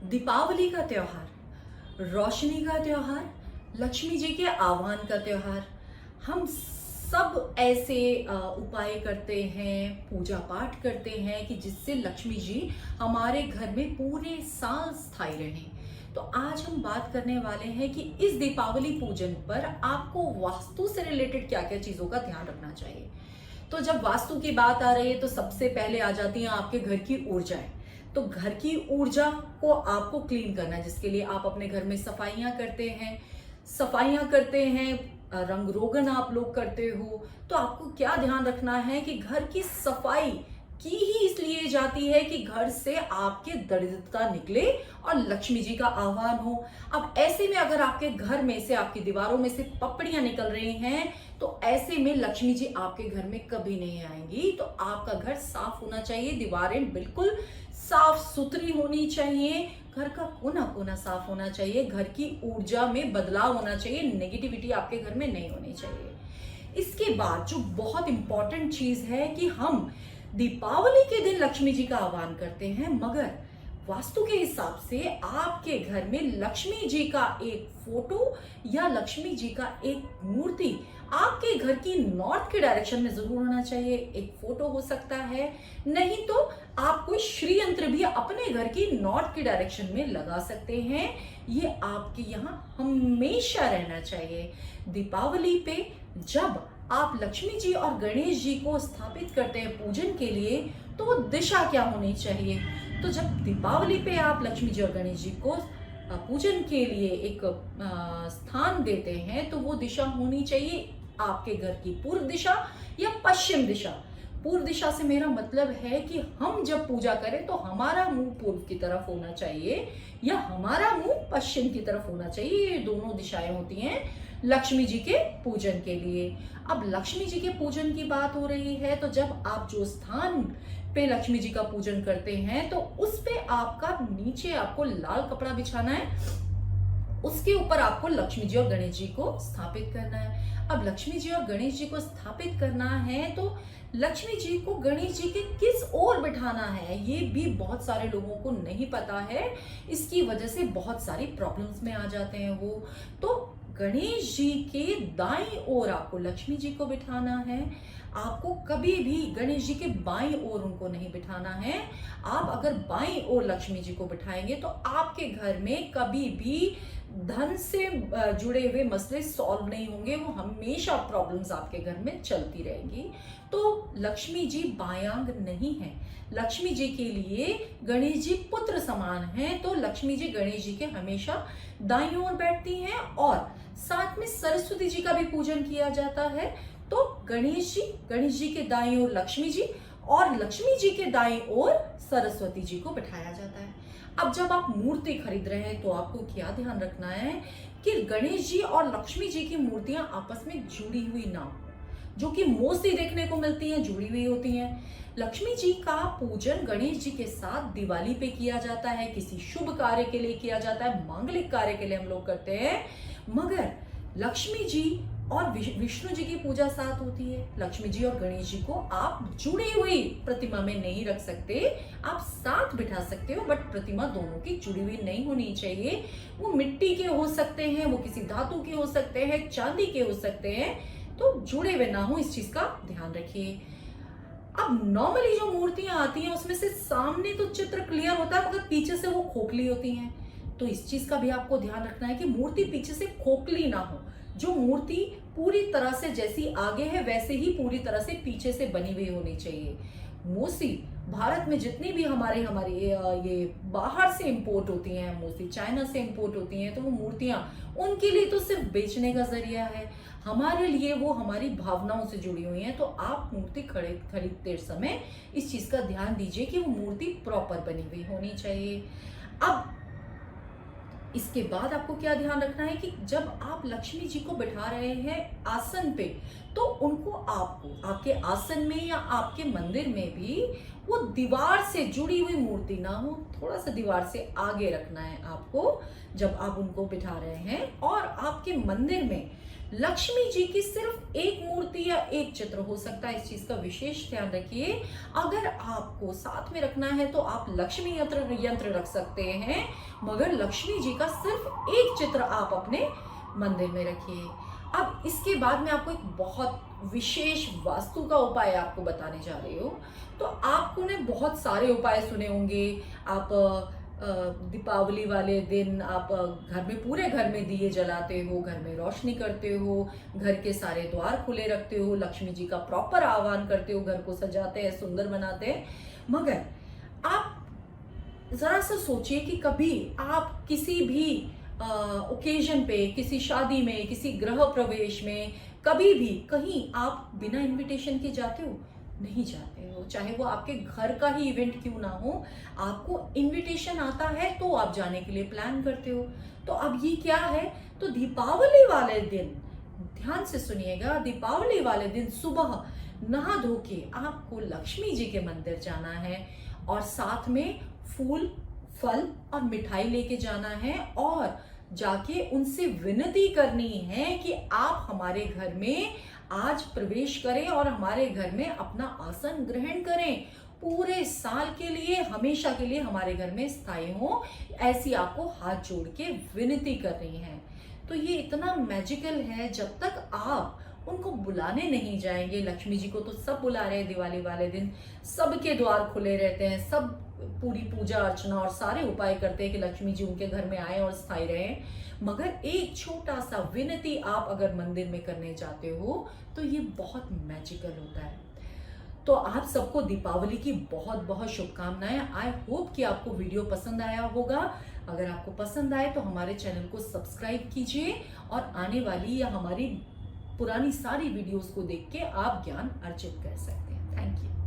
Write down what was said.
दीपावली का त्योहार, रोशनी का त्योहार, लक्ष्मी जी के आह्वान का त्योहार। हम सब ऐसे उपाय करते हैं, पूजा पाठ करते हैं कि जिससे लक्ष्मी जी हमारे घर में पूरे साल स्थायी रहें। तो आज हम बात करने वाले हैं कि इस दीपावली पूजन पर आपको वास्तु से रिलेटेड क्या क्या चीजों का ध्यान रखना चाहिए। तो जब वास्तु की बात आ रही है तो सबसे पहले आ जाती है आपके घर की ऊर्जाएं। तो घर की ऊर्जा को आपको क्लीन करना है, जिसके लिए आप अपने घर में सफाइयां करते हैं, रंग रोगन आप लोग करते हो। तो आपको क्या ध्यान रखना है कि घर की सफाई की ही इसलिए जाती है कि घर से आपके दरिद्रता निकले और लक्ष्मी जी का आह्वान हो। अब ऐसे में अगर आपके घर में से, आपकी दीवारों में से पपड़ियां निकल रही हैं, तो ऐसे में लक्ष्मी जी आपके घर में कभी नहीं आएंगी। तो आपका घर साफ होना चाहिए, दीवारें बिल्कुल साफ सुथरी होनी चाहिए, घर का कोना कोना साफ होना चाहिए, घर की ऊर्जा में बदलाव होना चाहिए, नेगेटिविटी आपके घर में नहीं होनी चाहिए। इसके बाद जो बहुत इंपॉर्टेंट चीज है कि हम दीपावली के दिन लक्ष्मी जी का आह्वान करते हैं, मगर वास्तु के हिसाब से आपके घर में लक्ष्मी जी का एक फोटो या लक्ष्मी जी का एक मूर्ति आपके घर की नॉर्थ के डायरेक्शन में जरूर होना चाहिए। एक फोटो हो सकता है, नहीं तो आप कोई श्री यंत्र भी अपने घर की नॉर्थ की डायरेक्शन में लगा सकते हैं। ये आपके यहाँ हमेशा रहना चाहिए। दीपावली पे जब आप लक्ष्मी जी और गणेश जी को स्थापित करते हैं पूजन के लिए, तो वो दिशा क्या होनी चाहिए। तो जब दीपावली पे आप लक्ष्मी जी और गणेश जी को पूजन के लिए एक स्थान देते हैं, तो वो दिशा होनी चाहिए आपके घर की पूर्व दिशा या पश्चिम दिशा। पूर्व दिशा से मेरा मतलब है कि हम जब पूजा करें तो हमारा मुंह पूर्व की तरफ होना चाहिए या हमारा मुंह पश्चिम की तरफ होना चाहिए। ये दोनों दिशाएं होती हैं लक्ष्मी जी के पूजन के लिए। अब लक्ष्मी जी के पूजन की बात हो रही है, तो जब आप जो स्थान पे लक्ष्मी जी का पूजन करते हैं, तो उस पे आपका नीचे आपको लाल कपड़ा बिछाना है, उसके ऊपर आपको लक्ष्मी जी और गणेश जी को स्थापित करना है। अब लक्ष्मी जी और गणेश जी को स्थापित करना है, तो लक्ष्मी जी को गणेश जी के किस ओर बिठाना है, ये भी बहुत सारे लोगों को नहीं पता है। इसकी वजह से बहुत सारी प्रॉब्लम्स में आ जाते हैं वो। तो गणेश जी के दाईं ओर आपको लक्ष्मी जी को बिठाना है। आपको कभी भी गणेश जी के बाईं ओर उनको नहीं बिठाना है। आप अगर बाईं ओर लक्ष्मी जी को बिठाएंगे तो आपके घर में कभी भी धन से जुड़े हुए मसले सॉल्व नहीं होंगे, वो हमेशा प्रॉब्लम्स आपके घर में चलती रहेंगी। तो लक्ष्मी जी बायांग नहीं है, लक्ष्मी जी के लिए गणेश जी पुत्र समान हैं। तो लक्ष्मी जी गणेश जी के हमेशा दाईं ओर बैठती हैं और साथ में सरस्वती जी का भी पूजन किया जाता है। तो गणेश जी के दाईं ओर लक्ष्मी जी और लक्ष्मी जी के दाईं ओर सरस्वती जी को बिठाया जाता है। अब जब आप मूर्ति खरीद रहे हैं तो आपको क्या ध्यान रखना है कि गणेश जी और लक्ष्मी जी की मूर्तियां आपस में जुड़ी हुई ना हो, जो कि मोस्टली देखने को मिलती हैं जुड़ी हुई होती हैं। लक्ष्मी जी का पूजन गणेश जी के साथ दिवाली पे किया जाता है, किसी शुभ कार्य के लिए किया जाता है, मांगलिक कार्य के लिए हम लोग करते हैं। मगर लक्ष्मी जी और विष्णु जी की पूजा साथ होती है। लक्ष्मी जी और गणेश जी को आप जुड़ी हुई प्रतिमा में नहीं रख सकते, आप साथ बिठा सकते हो, बट प्रतिमा दोनों की जुड़ी हुई नहीं होनी चाहिए। वो मिट्टी के हो सकते हैं, वो किसी धातु के हो सकते हैं, चांदी के हो सकते हैं, तो जुड़े हुए ना हो, इस चीज का ध्यान रखिए। अब नॉर्मली जो मूर्तियां आती हैं उसमें से सामने तो चित्र क्लियर होता है, मगर पीछे से वो खोखली होती हैं। तो इस चीज का भी आपको ध्यान रखना है कि मूर्ति पीछे से खोखली ना हो। जो मूर्ति पूरी तरह से जैसी आगे है वैसे ही पूरी तरह से पीछे से बनी हुई होनी चाहिए। मोस्टली भारत में जितनी भी हमारे ये बाहर से इंपोर्ट होती हैं, मोस्टली चाइना से इंपोर्ट होती हैं, तो वो मूर्तियां उनके लिए तो सिर्फ बेचने का जरिया है। हमारे लिए वो हमारी भावनाओं से जुड़ी हुई हैं। तो आप मूर्ति खरीदते समय इस चीज का ध्यान दीजिए कि वो मूर्ति प्रॉपर बनी हुई होनी चाहिए। अब इसके बाद आपको क्या ध्यान रखना है कि जब आप लक्ष्मी जी को बिठा रहे हैं आसन पे, तो उनको आपको आपके आसन में या आपके मंदिर में भी वो दीवार से जुड़ी हुई मूर्ति ना हो, थोड़ा सा दीवार से आगे रखना है आपको जब आप उनको बिठा रहे हैं। और आपके मंदिर में लक्ष्मी जी की सिर्फ एक मूर्ति या एक चित्र हो सकता है, इस चीज का विशेष ध्यान रखिए। अगर आपको साथ में रखना है तो आप लक्ष्मी यंत्र रख सकते हैं, मगर लक्ष्मी जी का सिर्फ एक चित्र आप अपने मंदिर में रखिए। अब इसके बाद मैं आपको एक बहुत विशेष वास्तु का उपाय आपको बताने जा रही हूँ। तो आपको ने बहुत सारे उपाय सुने होंगे। आप दीपावली वाले दिन आप घर में, पूरे घर में दिए जलाते हो, घर में रोशनी करते हो, घर के सारे द्वार खुले रखते हो, लक्ष्मी जी का प्रॉपर आह्वान करते हो, घर को सजाते हैं, सुंदर बनाते हैं। मगर आप जरा सा सोचिए कि कभी आप किसी भी ओकेजन पे, किसी शादी में, किसी गृह प्रवेश में, कभी भी कहीं आप बिना इनविटेशन के जाते हो? नहीं जाते हो। चाहे वो आपके घर का ही इवेंट क्यों ना हो, आपको इनविटेशन आता है तो आप जाने के लिए प्लान करते हो। तो अब ये क्या है, तो दीपावली वाले दिन ध्यान से सुनिएगा, दीपावली वाले दिन सुबह नहा धो के आपको लक्ष्मी जी के मंदिर जाना है और साथ में फूल, फल और मिठाई लेके जाना है और जाके उनसे विनती करनी है कि आप हमारे घर में आज प्रवेश करें और हमारे घर में अपना आसन ग्रहण करें, पूरे साल के लिए, हमेशा के लिए हमारे घर में स्थायी हो। ऐसी आपको हाथ जोड़ के विनती करनी है। तो ये इतना मैजिकल है, जब तक आप उनको बुलाने नहीं जाएंगे, लक्ष्मी जी को तो सब बुला रहे हैं दिवाली वाले दिन, सबके द्वार खुले रहते हैं, सब पूरी पूजा अर्चना और सारे उपाय करते हैं कि लक्ष्मी जी उनके घर में आए और स्थायी रहें। मगर एक छोटा सा विनती आप अगर मंदिर में करने जाते हो तो ये बहुत मैजिकल होता है। तो आप सबको दीपावली की बहुत बहुत शुभकामनाएं। आई होप कि आपको वीडियो पसंद आया होगा। अगर आपको पसंद आए तो हमारे चैनल को सब्सक्राइब कीजिए और आने वाली या हमारी पुरानी सारी वीडियोस को देख के आप ज्ञान अर्जित कर सकते हैं। Thank you.